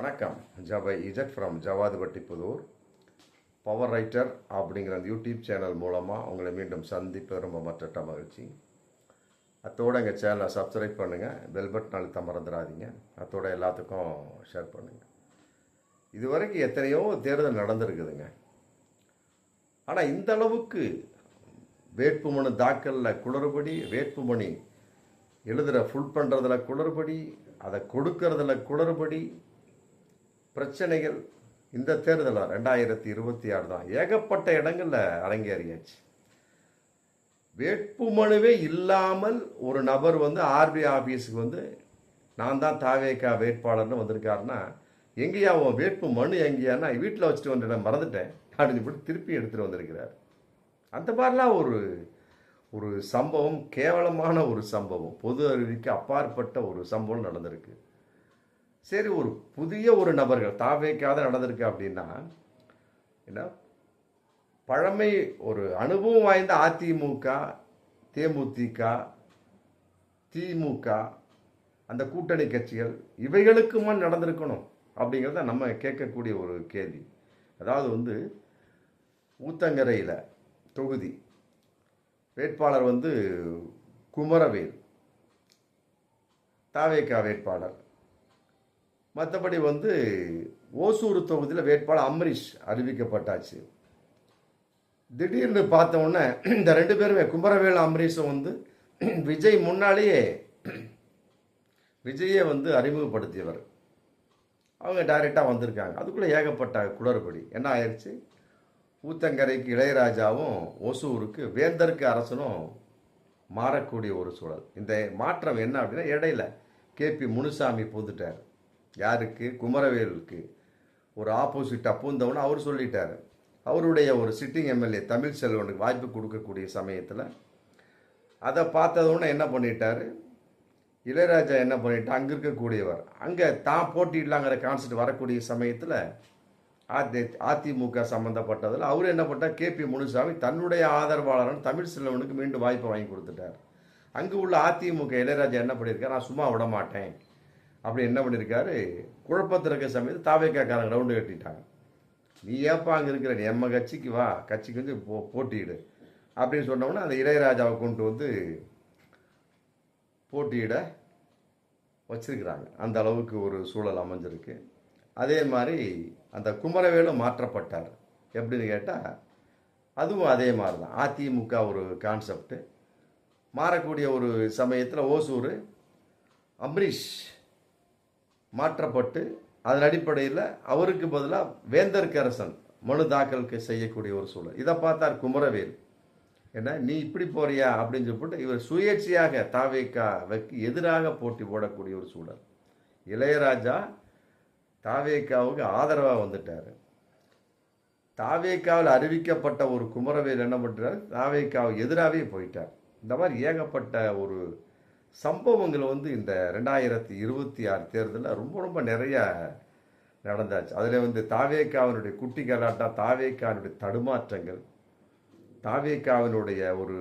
வணக்கம். ஜபை Z from Javadhupatti Pudur. Power writer அப்படிங்கிற அந்த யூடியூப் சேனல் மூலமாக உங்களை மீண்டும் சந்திப்பு ரொம்ப மற்ற மகிழ்ச்சி. அத்தோடு எங்கள் சேனலை சப்ஸ்கிரைப் பண்ணுங்கள், பெல் பட்டன் அழுத்த மறந்துடாதீங்க. அத்தோட எல்லாத்துக்கும் ஷேர் பண்ணுங்கள். இது வரைக்கும் எத்தனையோ தேர்தல் நடந்திருக்குதுங்க. ஆனால் இந்த அளவுக்கு வேட்புமனு தாக்கலில் குளறுபடி, வேட்புமனு எழுதுகிற ஃபுல் பண்ணுறதுல குளறுபடி, அதை கொடுக்கறதுல குளறுபடி, பிரச்சனைகள் இந்த தேர்தல் 2026 தான் ஏகப்பட்ட இடங்களில் அரங்கேறியாச்சு. வேட்புமனுவே இல்லாமல் ஒரு நபர் ஆர்பி ஆஃபீஸுக்கு நான் தான் தாவேகா வேட்பாளர்னு வந்திருக்காருன்னா, எங்கேயா அவன் வேட்பு மனு எங்கேயானா வீட்டில் வச்சுட்டு வந்துட்டேன், மறந்துட்டேன் அப்படின்னு இப்படி திருப்பி எடுத்துகிட்டு வந்திருக்கிறார். அந்த மாதிரிலாம் ஒரு சம்பவம், கேவலமான ஒரு சம்பவம், பொது அறிவிக்கு அப்பாற்பட்ட ஒரு சம்பவம் நடந்திருக்கு. சரி, ஒரு புதிய ஒரு நபர்கள் தாவேக்காத நடந்திருக்கு அப்படின்னா என்ன, பழமை ஒரு அனுபவம் வாய்ந்த அதிமுக, தேமுதிக, திமுக, அந்த கூட்டணி கட்சிகள் இவைகளுக்குமா நடந்திருக்கணும் அப்படிங்கிறத நம்ம கேட்கக்கூடிய ஒரு கேள்வி. அதாவது ஊத்தங்கரையில் தொகுதி வேட்பாளர் குமரவேல் தாவேகா வேட்பாளர். மற்றபடி ஓசூர் தொகுதியில் வேட்பாளர் அம்பரீஷ் அறிவிக்கப்பட்டாச்சு. திடீர்னு பார்த்த உடனே இந்த ரெண்டு பேருமே குமரவேல் அம்பரீஷும் விஜய் முன்னாலேயே விஜயை அறிமுகப்படுத்தியவர். அவங்க டைரெக்டாக வந்திருக்காங்க. அதுக்குள்ளே ஏகப்பட்ட குளறுபடி என்ன ஆயிடுச்சு. ஊத்தங்கரைக்கு இளையராஜாவும் ஓசூருக்கு வேந்தருக்கு அரசனும் மாறக்கூடிய ஒரு சூழல். இந்த மாற்றம் என்ன அப்படின்னா, இடையில கேபி முனுசாமி பூந்துட்டார். யாருக்கு? குமரவேலுக்கு ஒரு ஆப்போசிட்டாக பூந்தவன்னு அவர் சொல்லிட்டார். அவருடைய ஒரு சிட்டிங் எம்எல்ஏ தமிழ்செல்வனுக்கு வாய்ப்பு கொடுக்கக்கூடிய சமயத்தில் அதை பார்த்ததோன்னு என்ன பண்ணிட்டார் இளையராஜா, என்ன பண்ணிட்டா அங்கே இருக்கக்கூடியவர் அங்கே தான் போட்டிடலாங்கிற கான்செப்ட் வரக்கூடிய சமயத்தில் அதிமுக சம்மந்தப்பட்டதில் அவர் என்ன பண்ணார், கேபி முனுசாமி தன்னுடைய ஆதரவாளரான தமிழ்செல்வனுக்கு மீண்டும் வாய்ப்பை வாங்கி கொடுத்துட்டார். அங்கே உள்ள அதிமுக இளையராஜா என்ன பண்ணியிருக்காரு, நான் சும்மா விட மாட்டேன் அப்படி என்ன பண்ணியிருக்காரு, குழப்பத்தில் இருக்க சமயத்தில் தாவேக்காரங்க ரவுண்டு கட்டிட்டாங்க. நீ ஏப்பா அங்கே இருக்கிற, நீ எம்ம கட்சிக்கு வா, கட்சிக்கு போட்டியிடு அப்படின்னு சொன்னோன்னா அந்த இளையராஜாவை கொண்டு போட்டியிட வச்சிருக்கிறாங்க. அந்த அளவுக்கு ஒரு சூழல் அமைஞ்சிருக்கு. அதே மாதிரி அந்த குமரவேலும் மாற்றப்பட்டார். எப்படின்னு கேட்டால் அதுவும் அதே மாதிரி தான். அதிமுக ஒரு கான்செப்டு மாறக்கூடிய ஒரு சமயத்தில் ஓசூர் அம்பரீஷ் மாற்றப்பட்டு அதன் அடிப்படையில் அவருக்கு பதிலாக வேந்தர்க்கரசன் மனு தாக்கலுக்கு செய்யக்கூடிய ஒரு சூழல். இதை பார்த்தார் குமரவேல், என்ன நீ இப்படி போறியா அப்படின்னு சொல்லிட்டு இவர் சுயேட்சையாக தாவேக்காவுக்கு எதிராக போட்டி போடக்கூடிய ஒரு சூழல். இளையராஜா தாவேக்காவுக்கு ஆதரவாக வந்துட்டார். தாவேக்காவில் அறிவிக்கப்பட்ட ஒரு குமரவேல் என்ன பண்ணுறாரு, தாவேக்காவுக்கு எதிராகவே போயிட்டார். இந்த மாதிரி ஏகப்பட்ட ஒரு சம்பவங்கள் இந்த 2026 தேர்தலில் ரொம்ப ரொம்ப நிறைய நடந்தாச்சு. அதில் தாவேக்காவினுடைய குட்டி கலாட்டா, தாவேக்காவினுடைய தடுமாற்றங்கள், தாவேக்காவினுடைய ஒரு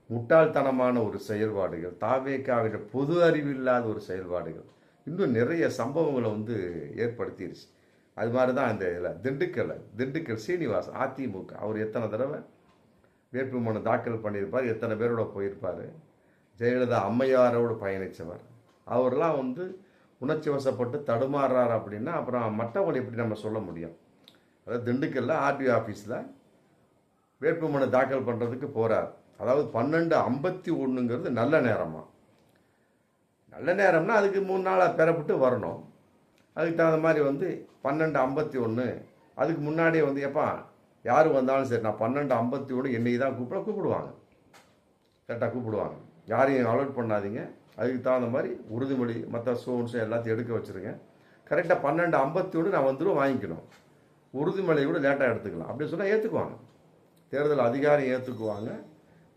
முட்டாள்தனமான ஒரு செயல்பாடுகள், தாவேக்காவினுடைய பொது அறிவில்லாத ஒரு செயல்பாடுகள், இன்னும் நிறைய சம்பவங்களை ஏற்படுத்திடுச்சு. அது மாதிரி தான் இந்த இதில் திண்டுக்கல் சீனிவாஸ் அதிமுக அவர் எத்தனை தடவை வேட்புமனு தாக்கல் பண்ணியிருப்பார், எத்தனை பேரோட போயிருப்பார். ஜெயலலிதா அம்மையாரோடு பயணித்தவர். அவர்லாம் உணர்ச்சி வசப்பட்டு தடுமாறுறார் அப்படின்னா அப்புறம் மற்றவங்களை எப்படி நம்ம சொல்ல முடியும். அதாவது திண்டுக்கல்ல ஆர்டி ஆஃபீஸில் வேட்புமனு தாக்கல் பண்ணுறதுக்கு போகிறார். அதாவது 12:51 நல்ல நேரமாக. நல்ல நேரம்னா அதுக்கு 3 நாளாக பெறப்பட்டு வரணும். அதுக்கு தகுந்த மாதிரி 12:51 அதுக்கு முன்னாடியே எப்பா யார் வந்தாலும் சரி, நான் 12:51 என்னைக்கு தான் கூப்பிடுவாங்க, கரெக்டாக கூப்பிடுவாங்க. யாரையும் அலோட் பண்ணாதீங்க. அதுக்கு தகுந்த மாதிரி உறுதிமொழி மற்ற சோன்ஸ் எல்லாத்தையும் எடுக்க வச்சுருங்க. கரெக்டாக 12:51 நான் வாங்கிக்கணும். உறுதிமொழி கூட லேட்டாக எடுத்துக்கலாம் அப்படின்னு சொன்னால் ஏற்றுக்குவாங்க. தேர்தல் அதிகாரி ஏற்றுக்குவாங்க,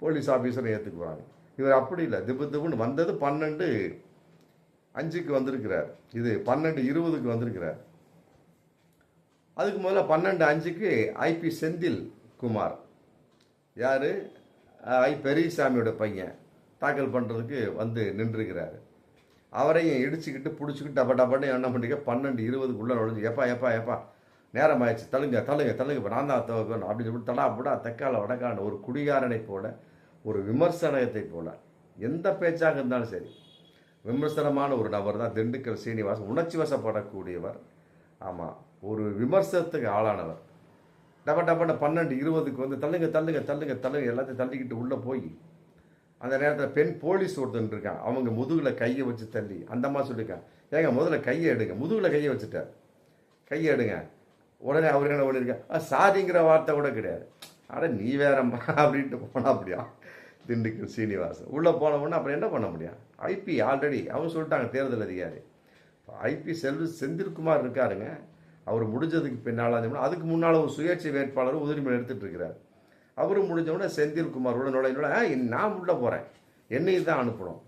போலீஸ் ஆஃபீஸரும் ஏற்றுக்குவாங்க. இவர் அப்படி இல்லை, திப்புன்னு வந்தது 12:05 வந்திருக்கிறார். இது 12:20 வந்திருக்கிறார். அதுக்கு முதல்ல 12:05 ஐபி செந்தில் குமார், யார் பெரியசாமியோட பையன், தாக்கல் பண்ணுறதுக்கு நின்றுருக்கிறாரு. அவரையும் இடிச்சுக்கிட்டு பிடிச்சிக்கிட்டு டப்ப டப்பன்னு என்ன பண்ணிக்க 12:20க்குள்ளே நுழைஞ்சு எப்பா எப்பா எப்பா நேரம் ஆயிடுச்சு, தள்ளுங்க தள்ளுங்க தள்ளுங்க, இப்போ நான் தான் துவக்கணும் அப்படின்னு சொல்லிட்டு தடா புடா தெக்கால வடக்கான ஒரு குடிகாரனை போல, ஒரு விமர்சனத்தை போல, எந்த பேச்சாக இருந்தாலும் சரி, விமர்சனமான ஒரு நபர் தான் திண்டுக்கல் சீனிவாசன். உணர்ச்சி வசப்படக்கூடியவர். ஆமாம், ஒரு விமர்சனத்துக்கு ஆளானவர். டப்ப டப்பன 12:20க்கு வந்து தள்ளுங்க தள்ளுங்க தள்ளுங்க தள்ளுங்க எல்லாத்தையும் தள்ளிக்கிட்டு உள்ளே போய் அந்த நேரத்தில் பெண் போலீஸ் ஒருத்தன் இருக்கான், அவங்க முதுகில் கையை வச்சு தள்ளி அந்த மாதிரி சொல்லியிருக்கான், ஏங்க முதல்ல கையை எடுங்க, முதுகில் கையை வச்சுட்டார், கையை எடுங்க. உடனே அவர் என்ன பண்ணியிருக்கா, சாதிங்கிற வார்த்தை கூட கிடையாது. அட நீ வேறம்மா அப்படின்ட்டு போனா அப்படியா திண்டுக்கல் சீனிவாசன். உள்ளே போனவுடனே அப்புறம் என்ன பண்ண முடியும்? ஐபி ஆல்ரெடி அவங்க சொல்லிட்டாங்க, தேர்தல் அதிகாரி ஐபி செந்தில்குமார் இருக்காருங்க. அவர் முடிஞ்சதுக்கு பின்னால் அதுக்கு முன்னால் ஒரு சுயேட்சை வேட்பாளர் உதிரிமொழி எடுத்துகிட்டு இருக்கிறார். அவரும் முடிஞ்சவுடனே செந்தில்குமாரோட நுழைஞ்சோட நான் உள்ளே போகிறேன், என்னையும் தான் அனுப்பணும்.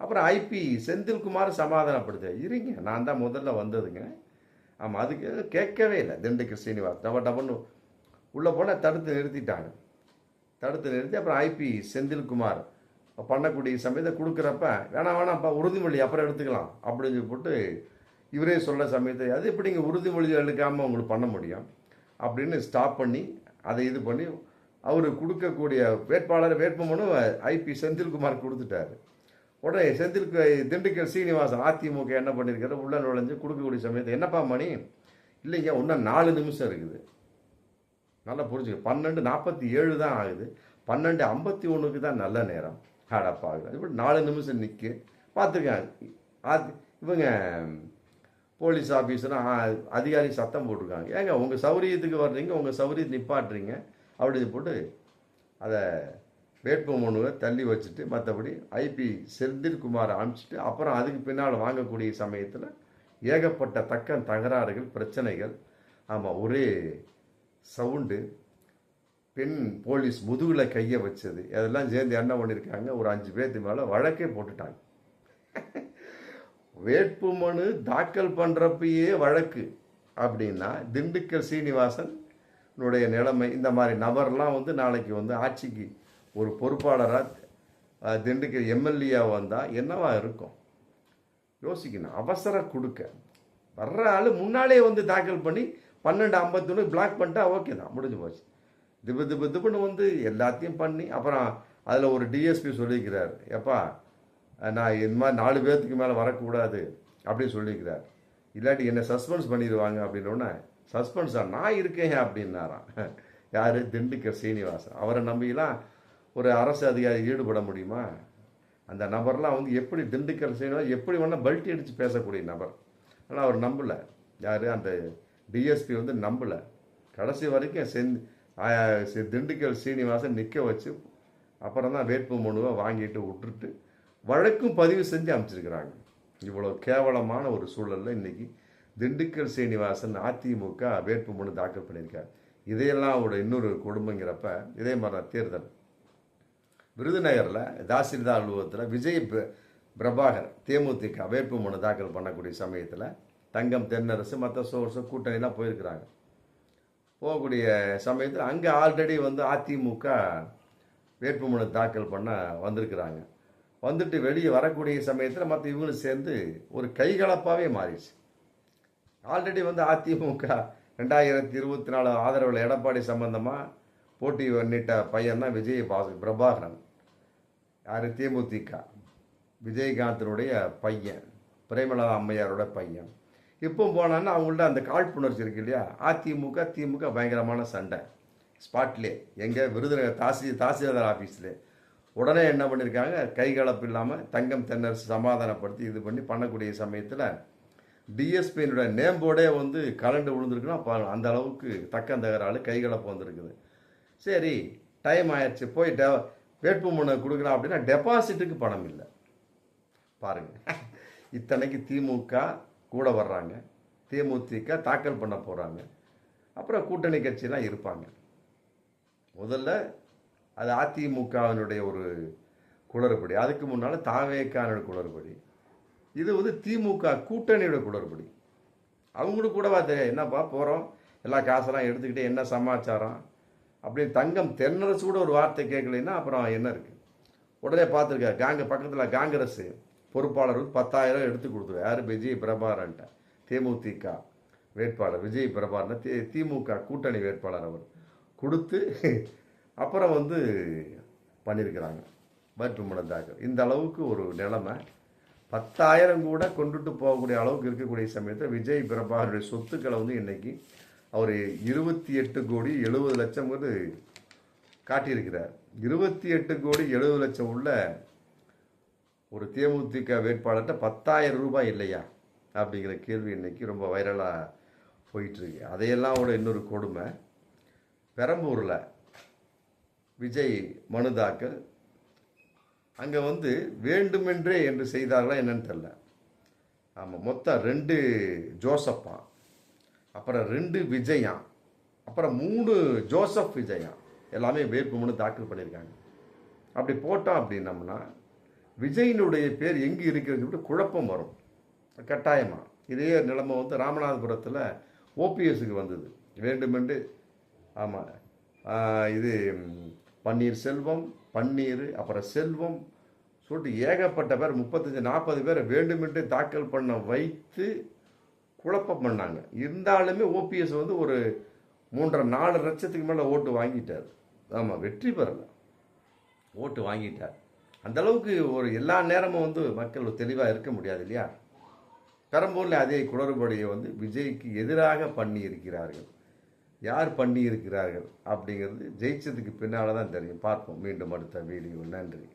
அப்புறம் ஐபி செந்தில்குமார் சமாதானப்படுத்த, இருங்க நான் தான் முதல்ல வந்ததுங்க. ஆமாம், அதுக்கு கேட்கவே இல்லை திண்டுக்கல் சீனிவாஸ். டப டபன்னு உள்ளே போனால் தடுத்து நிறுத்திட்டாங்க. தடுத்து நிறுத்தி அப்புறம் ஐபி செந்தில்குமார் பண்ணக்கூடிய சமயத்தை கொடுக்குறப்ப வேணாம்ப்பா உறுதிமொழி அப்புறம் எடுத்துக்கலாம் அப்படின்னு சொல்லி போட்டு இவரே சொல்ல சமயத்தை அது எப்படிங்க உறுதிமொழி எடுக்காமல் உங்களுக்கு பண்ண முடியும் அப்படின்னு ஸ்டாப் பண்ணி அதை இது பண்ணி அவர் கொடுக்கக்கூடிய வேட்புமனு ஐபி செந்தில்குமார் கொடுத்துட்டாரு. உடனே திண்டுக்கல் சீனிவாசன் அதிமுக என்ன பண்ணியிருக்காரு, உள்ள நுழைஞ்சு கொடுக்கக்கூடிய சமயத்தை என்னப்பா மணி இல்லைங்க இன்னும் 4 நிமிஷம் இருக்குது, நல்லா புரிஞ்சுக்க 12:47 தான் ஆகுது, 12:51க்கு தான் நல்ல நேரம். ஆடப்பா இப்படி 4 நிமிஷம் நிற்க பார்த்துருக்காங்க. இவங்க போலீஸ் ஆஃபீஸரும் அதிகாரி சத்தம் போட்டிருக்காங்க, ஏங்க உங்கள் சௌரியத்துக்கு வர்றீங்க, உங்கள் சௌரியத்தை நிப்பாட்டுறீங்க அப்படின்னு போட்டு அதை வேட்புமனுவை தள்ளி வச்சுட்டு மற்றபடி ஐபி செந்தில்குமாரை அனுப்பிச்சிட்டு அப்புறம் அதுக்கு பின்னால் வாங்கக்கூடிய சமயத்தில் ஏகப்பட்ட தகராறுகள் பிரச்சனைகள். ஆமாம், ஒரே சவுண்டு, பெண் போலீஸ் முதுகில் கையை வச்சது, அதெல்லாம் சேர்ந்து என்ன பண்ணியிருக்காங்க, ஒரு 5 பேர்த்து மேலே வழக்கே போட்டுட்டாங்க. வேட்புமனு தாக்கல் பண்ணுறப்பயே வழக்கு அப்படின்னா திண்டுக்கல் சீனிவாசன் நிலைமை இந்த மாதிரி நபர்லாம் வந்து நாளைக்கு வந்து ஆட்சிக்கு ஒரு பொறுப்பாளராக திண்டுக்கல் எம்எல்ஏ வந்தால் என்னவா இருக்கும் யோசிக்கணும். அவசரம் கொடுக்க வர்ற ஆள் முன்னாலே வந்து தாக்கல் பண்ணி 12:51 பிளாக் பண்ணிட்டா ஓகே தான், முடிஞ்சு போச்சு. திப்புன்னு வந்து எல்லாத்தையும் பண்ணி அப்புறம் அதில் ஒரு டிஎஸ்பி சொல்லியிருக்கிறார், எப்பா நான் இந்த மாதிரி 4 பேர்த்துக்கு மேலே வரக்கூடாது அப்படின்னு சொல்லியிருக்கிறார், இல்லாட்டி என்னை சஸ்பென்ஸ் பண்ணிடுவாங்க அப்படின்னோடனே சஸ்பென்ஸா நான் இருக்கேன் அப்படின்னாராம். யார்? திண்டுக்கல் சீனிவாசன். அவரை நம்பிலாம் ஒரு அரசு அதிகாரி ஈடுபட முடியுமா? அந்த நபர்லாம் வந்து எப்படி திண்டுக்கல் சீனிவாசன் எப்படி வேணால் பல்ட்டி அடித்து பேசக்கூடிய நபர். ஆனால் அவர் நம்பலை. யார்? அந்த டிஎஸ்பி வந்து நம்பலை. கடைசி வரைக்கும் திண்டுக்கல் சீனிவாசன் நிற்க வச்சு அப்புறம் தான் வேட்பு மனுவை வாங்கிட்டு விட்டுட்டு வழக்கும் பதிவு செஞ்சு அமைச்சிருக்கிறாங்க. இவ்வளோ கேவலமான ஒரு சூழலில் இன்றைக்கி திண்டுக்கல் சீனிவாசன் அதிமுக வேட்புமனு தாக்கல் பண்ணியிருக்கார். இதையெல்லாம் அவரோட இன்னொரு கொடுமைங்கிறப்ப இதே மாதிரி தேர்தல் விருதுநகரில் தாசில்தார் அலுவலகத்தில் விஜய் பிரபாகர் தேமுதிக வேட்புமனு தாக்கல் பண்ணக்கூடிய சமயத்தில் தங்கம் தென்னரசு மற்ற சோர்ஸு கூட்டணிலாம் போயிருக்கிறாங்க. போகக்கூடிய சமயத்தில் அங்கே ஆல்ரெடி வந்து அதிமுக வேட்புமனு தாக்கல் பண்ண வந்திருக்கிறாங்க. வந்துட்டு வெளியே வரக்கூடிய சமயத்தில் மற்ற இவங்களும் சேர்ந்து ஒரு கைகலப்பாகவே மாறிடுச்சு. ஆல்ரெடி வந்து அதிமுக 2024 ஆதரவில் எடப்பாடி சம்பந்தமாக போட்டி பண்ணிட்ட பையன் தான் பிரபாகரன். யார்? தேமுதிக விஜயகாந்தனுடைய பையன், பிரேமலதா அம்மையாரோட பையன். இப்போ போனான்னா அவங்கள்ட்ட அந்த காழ்ப்புணர்ச்சி இருக்கு இல்லையா, திமுக பயங்கரமான சண்டை ஸ்பாட்லே எங்கே விருதுநகர் தாசில்தார் ஆஃபீஸ்லே. உடனே என்ன பண்ணியிருக்காங்க, கைகலப்பு இல்லாமல் தங்கம் தென்னரசு சமாதானப்படுத்தி இது பண்ணக்கூடிய சமயத்தில் டிஎஸ்பியினுடைய நேம் போர்டே வந்து கலண்டு விழுந்துருக்குன்னா அந்த அளவுக்கு தகராறு கைகலப்பு வந்திருக்குது. சரி டைம் ஆயிடுச்சு, போய் வேட்புமனு கொடுக்கலாம் அப்படின்னா டெபாசிட்டுக்கு பணம் இல்லை. பாருங்க, இத்தனைக்கு திமுக கூட வர்றாங்க, தேமுதிக தாக்கல் பண்ண போகிறாங்க, அப்புறம் கூட்டணி கட்சியெல்லாம் இருப்பாங்க. முதல்ல அது அதிமுகவினுடைய ஒரு குளறுபடி, அதுக்கு முன்னால் தாவேக்கான குளறுபடி, இது வந்து திமுக கூட்டணியோட குளறுபடி. அவங்களுக்கு கூடவா தெரியும், என்னப்பா போகிறோம் எல்லா காசெல்லாம் எடுத்துக்கிட்டே என்ன சமாச்சாரம் அப்படின்னு தங்கம் தென்னரசு கூட ஒரு வார்த்தை கேட்கலைன்னா அப்புறம் என்ன இருக்குது. உடனே பார்த்துருக்காரு பக்கத்தில் காங்கிரஸ் பொறுப்பாளர் வந்து 10,000 எடுத்து கொடுத்துரு. யார்? விஜய் பிரபாரன்ட்ட, தேமுதிக வேட்பாளர் விஜய் பிரபாரன், திமுக கூட்டணி வேட்பாளர் அவர் கொடுத்து அப்புறம் வந்து பண்ணியிருக்கிறாங்க வேட்புமனு தாக்கல். இந்த அளவுக்கு ஒரு நிலைமை. 10,000 கூட கொண்டுட்டு போகக்கூடிய அளவுக்கு இருக்கக்கூடிய சமயத்தில் விஜய் பிரபாகருடைய சொத்துக்களை வந்து இன்னைக்கு அவர் 28,70,00,000 காட்டியிருக்கிறார். 28,70,00,000 உள்ள ஒரு தேமுதிக வேட்பாளர்கிட்ட 10,000 ரூபாய் இல்லையா அப்படிங்கிற கேள்வி இன்னைக்கு ரொம்ப வைரலாக போயிட்டு இருக்கு. அதையெல்லாம் விட இன்னொரு கொடுமை, பெரம்பூரில் விஜய் மனு தாக்கல். அங்கே வந்து வேண்டுமென்றே என்று செய்தார்களா என்னன்னு தெரியல. ஆமாம், மொத்தம் 2 ஜோசப்பா, அப்புறம் 2 விஜயா, அப்புறம் 3 ஜோசப் விஜயா எல்லாமே வேட்புமனு தாக்கல் பண்ணியிருக்காங்க. அப்படி போட்டோம் அப்படின்னம்னா விஜயினுடைய பேர் எங்கே இருக்கிறது சொல்லிட்டு குழப்பம் வரும் கட்டாயமாக. இதே நிலைமை வந்து ராமநாதபுரத்தில் ஓபிஎஸ்க்கு வந்தது. வேண்டுமென்று ஆமாம், இது பன்னீர்செல்வம், பன்னீர், அப்புறம் செல்வம் சொல்லிட்டு ஏகப்பட்ட பேர் 35-40 பேரை வேண்டுமென்று தாக்கல் பண்ண வைத்து குழப்பம் பண்ணாங்க. இருந்தாலுமே ஓபிஎஸ் வந்து ஒரு 3.5-4 லட்சத்துக்கு மேலே ஓட்டு வாங்கிட்டார். ஆமாம், வெற்றி பெறலை, ஓட்டு வாங்கிட்டார். அந்த அளவுக்கு ஒரு எல்லா நேரமும் வந்து மக்கள் தெளிவாக இருக்க முடியாது இல்லையா. பெரம்பூரில் அதே குளறுபடியை வந்து விஜய்க்கு எதிராக பண்ணி இருக்கிறார்கள். யார் பண்ணி இருக்கிறார்கள் அப்படிங்கிறது ஜெயிச்சதுக்கு பின்னால் தான் தெரியும். பார்ப்போம் மீண்டும் அடுத்த வீடியோ. நன்றி.